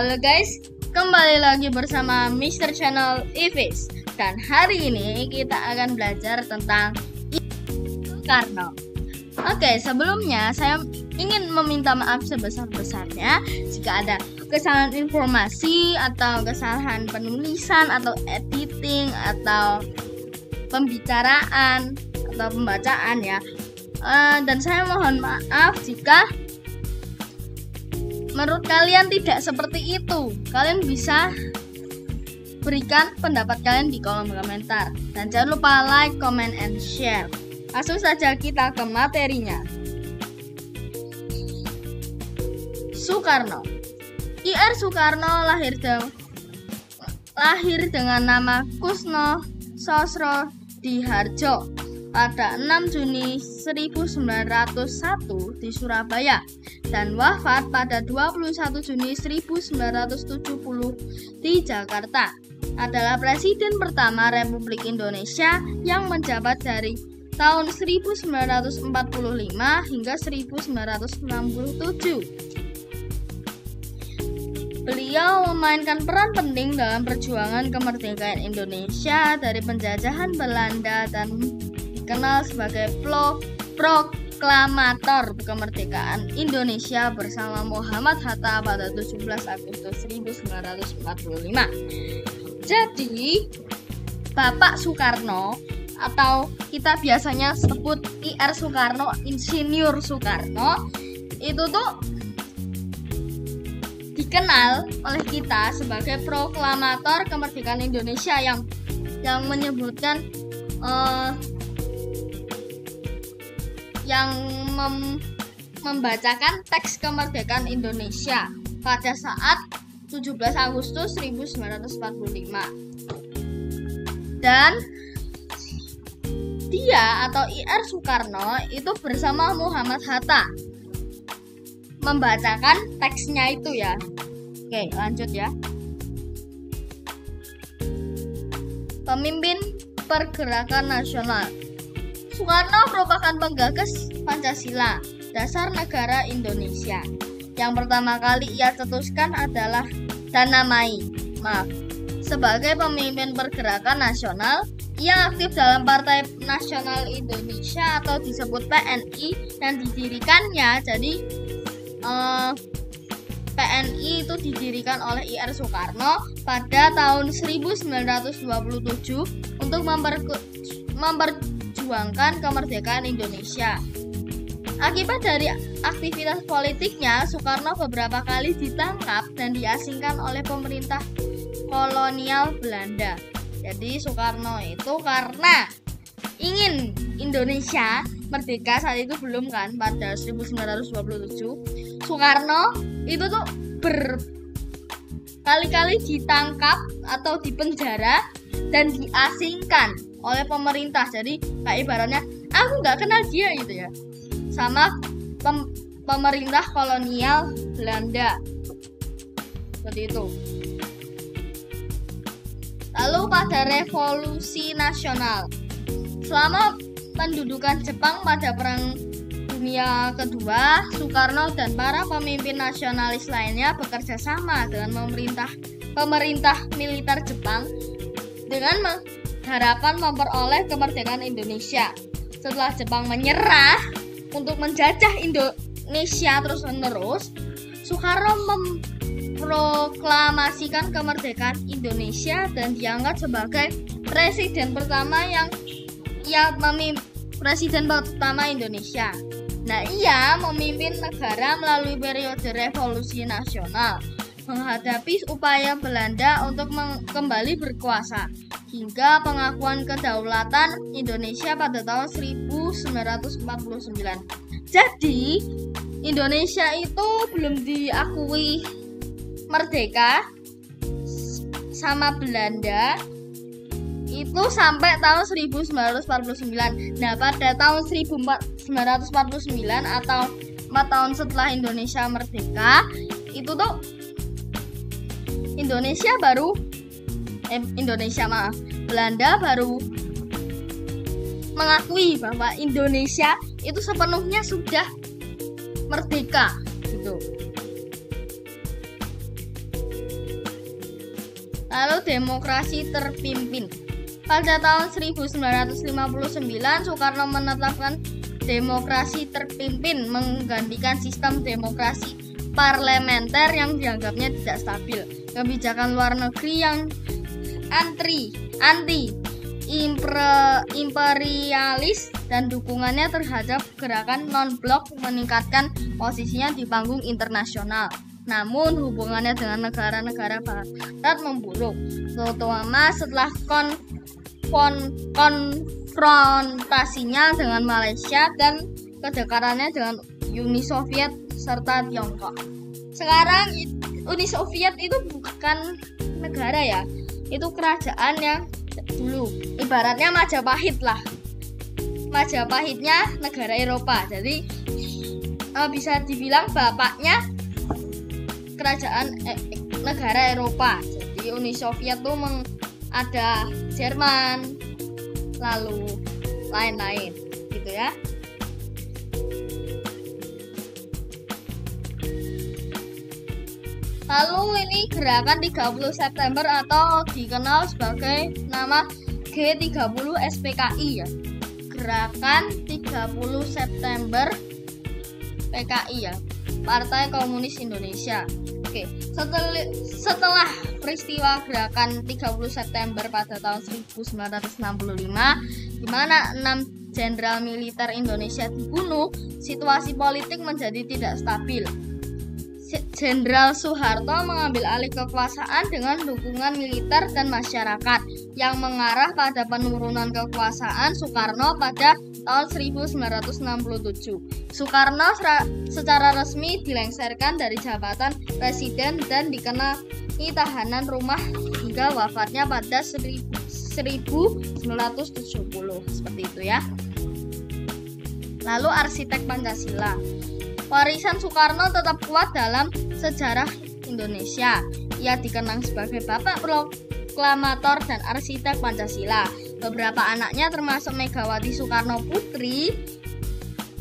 Halo guys, kembali lagi bersama Mr. Channel Ivis. Dan hari ini kita akan belajar tentang Soekarno. Oke, sebelumnya saya ingin meminta maaf sebesar-besarnya jika ada kesalahan informasi atau kesalahan penulisan atau editing atau pembicaraan atau pembacaan ya. Dan saya mohon maaf jika menurut kalian tidak seperti itu. Kalian bisa berikan pendapat kalian di kolom komentar. Dan jangan lupa like, comment, and share. Langsung saja kita ke materinya. Soekarno. Ir Soekarno lahir dengan nama Kusno Sosro Diharjo pada 6 Juni 1901 di Surabaya dan wafat pada 21 Juni 1970 di Jakarta. Adalah presiden pertama Republik Indonesia yang menjabat dari tahun 1945 hingga 1967. Beliau memainkan peran penting dalam perjuangan kemerdekaan Indonesia dari penjajahan Belanda dan dikenal sebagai proklamator kemerdekaan Indonesia bersama Muhammad Hatta pada 17 Agustus 1945. Jadi, Bapak Soekarno atau kita biasanya sebut Ir Soekarno, Insinyur Soekarno, itu tuh dikenal oleh kita sebagai proklamator kemerdekaan Indonesia yang menyebutkan membacakan teks kemerdekaan Indonesia pada saat 17 Agustus 1945. Dan dia atau Ir Soekarno itu bersama Muhammad Hatta membacakan teksnya itu ya. Oke, lanjut ya. Pemimpin pergerakan nasional. Soekarno merupakan penggagas Pancasila, dasar negara Indonesia. Yang pertama kali ia cetuskan adalah sebagai pemimpin pergerakan nasional. Ia aktif dalam Partai Nasional Indonesia atau disebut PNI dan didirikannya. Jadi PNI itu didirikan oleh Ir Soekarno pada tahun 1927 untuk memperjuangkan kemerdekaan Indonesia. Akibat dari aktivitas politiknya, Soekarno beberapa kali ditangkap dan diasingkan oleh pemerintah kolonial Belanda. Jadi Soekarno itu karena ingin Indonesia merdeka, saat itu belum kan, pada 1927. Soekarno itu tuh berkali-kali ditangkap atau dipenjara dan diasingkan oleh pemerintah. Jadi kayak ibaratnya aku nggak kenal dia gitu ya, sama pemerintah kolonial Belanda. Seperti itu. Lalu pada Revolusi Nasional. Selama pendudukan Jepang pada Perang Dunia Kedua, Soekarno dan para pemimpin nasionalis lainnya bekerja sama dengan pemerintah militer Jepang dengan harapan memperoleh kemerdekaan Indonesia. Setelah Jepang menyerah untuk menjajah Indonesia terus-menerus, Soekarno memproklamasikan kemerdekaan Indonesia dan diangkat sebagai presiden pertama Indonesia. Nah, ia memimpin negara melalui periode Revolusi Nasional, menghadapi upaya Belanda untuk kembali berkuasa hingga pengakuan kedaulatan Indonesia pada tahun 1949. Jadi, Indonesia itu belum diakui merdeka sama Belanda itu sampai tahun 1949. Nah, pada tahun 1949 atau 4 tahun setelah Indonesia merdeka, itu tuh Belanda baru mengakui bahwa Indonesia itu sepenuhnya sudah merdeka gitu. Lalu demokrasi terpimpin. Pada tahun 1959, Soekarno menetapkan demokrasi terpimpin menggantikan sistem demokrasi parlementer yang dianggapnya tidak stabil. Kebijakan luar negeri yang anti imperialis dan dukungannya terhadap gerakan non-blok meningkatkan posisinya di panggung internasional. Namun hubungannya dengan negara-negara barat memburuk, terutama setelah konfrontasinya dengan Malaysia dan kedekatannya dengan Uni Soviet serta Tiongkok. Sekarang Uni Soviet itu bukan negara ya, itu kerajaan yang dulu ibaratnya Majapahit lah. Majapahitnya negara Eropa, jadi bisa dibilang bapaknya kerajaan negara Eropa. Jadi Uni Soviet tuh ada Jerman, lalu lain-lain gitu ya. Lalu ini gerakan 30 September atau dikenal sebagai nama G30 SPKI ya. Gerakan 30 September PKI ya, Partai Komunis Indonesia. Oke, setelah peristiwa gerakan 30 September pada tahun 1965 di mana 6 jenderal militer Indonesia dibunuh, situasi politik menjadi tidak stabil. Jenderal Soeharto mengambil alih kekuasaan dengan dukungan militer dan masyarakat yang mengarah pada penurunan kekuasaan Soekarno pada tahun 1967. Soekarno secara resmi dilengsarkan dari jabatan presiden dan dikenai tahanan rumah hingga wafatnya pada 1970. Seperti itu ya. Lalu arsitek Pancasila. Warisan Soekarno tetap kuat dalam sejarah Indonesia. Ia dikenang sebagai bapak proklamator dan arsitek Pancasila. Beberapa anaknya termasuk Megawati Soekarno Putri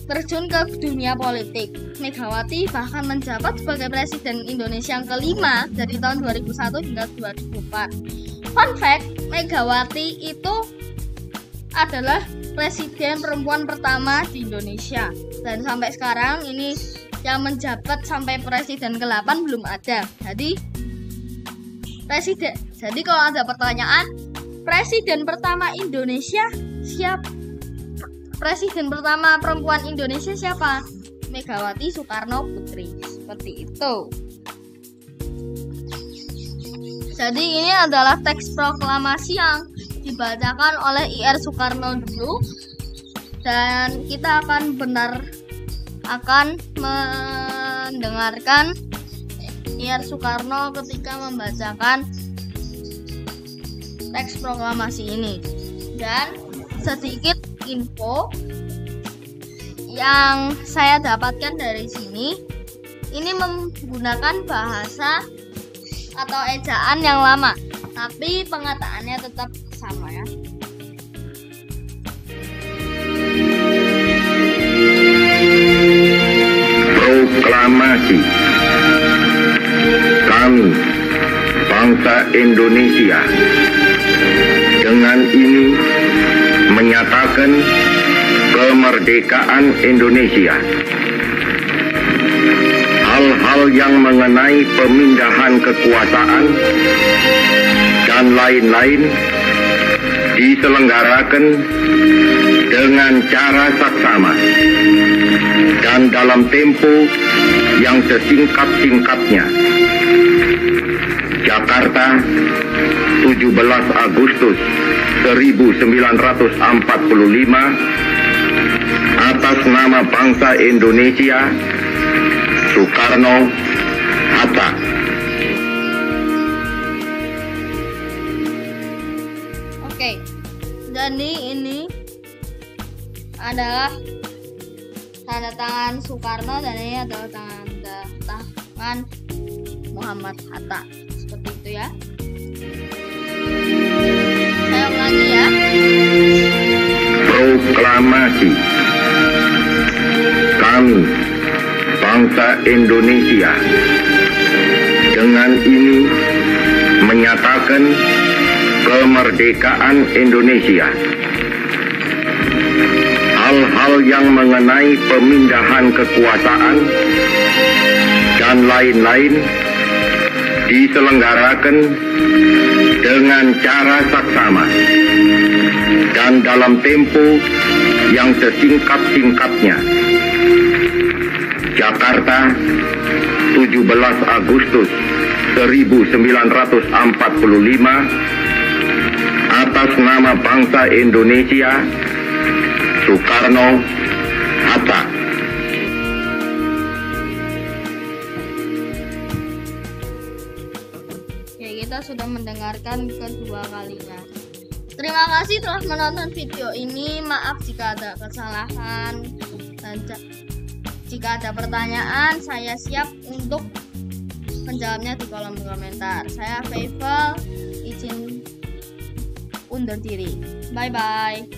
terjun ke dunia politik. Megawati bahkan menjabat sebagai Presiden Indonesia yang kelima dari tahun 2001 hingga 2004. Fun fact, Megawati itu adalah presiden perempuan pertama di Indonesia. Dan sampai sekarang ini yang menjabat sampai presiden ke-8 belum ada. Jadi kalau ada pertanyaan, presiden pertama Indonesia siapa? Presiden pertama perempuan Indonesia siapa? Megawati Soekarno Putri. Seperti itu. Jadi ini adalah teks proklamasi yang dibacakan oleh IR Soekarno dulu. Dan kita akan mendengarkan IR Soekarno ketika membacakan teks proklamasi ini. Dan sedikit info yang saya dapatkan dari sini, ini menggunakan bahasa atau ejaan yang lama, tapi pengataannya tetap sama ya. Proklamasi. Kami, bangsa Indonesia, dengan ini menyatakan kemerdekaan Indonesia. Hal-hal yang mengenai pemindahan kekuasaan dan lain-lain diselenggarakan dengan cara saksama dan dalam tempo yang sesingkat-singkatnya. Jakarta, 17 Agustus 1945, atas nama bangsa Indonesia, Soekarno-Hatta. Oke, jadi ini adalah tanda tangan Soekarno dan ini adalah tanda tangan Muhammad Hatta. Seperti itu ya. Saya ulangi ya. Proklamasi. Kami, bangsa Indonesia, dengan ini menyatakan kemerdekaan Indonesia. Hal-hal yang mengenai pemindahan kekuasaan dan lain-lain diselenggarakan dengan cara saksama dan dalam tempo yang sesingkat-singkatnya. Jakarta, 17 Agustus 1945, atas nama bangsa Indonesia, Soekarno Hatta. Ya, kita sudah mendengarkan kedua kalinya. Terima kasih telah menonton video ini. Maaf jika ada kesalahan dan jika ada pertanyaan, saya siap untuk menjawabnya di kolom komentar. Saya Faifal, izin undur diri. Bye-bye.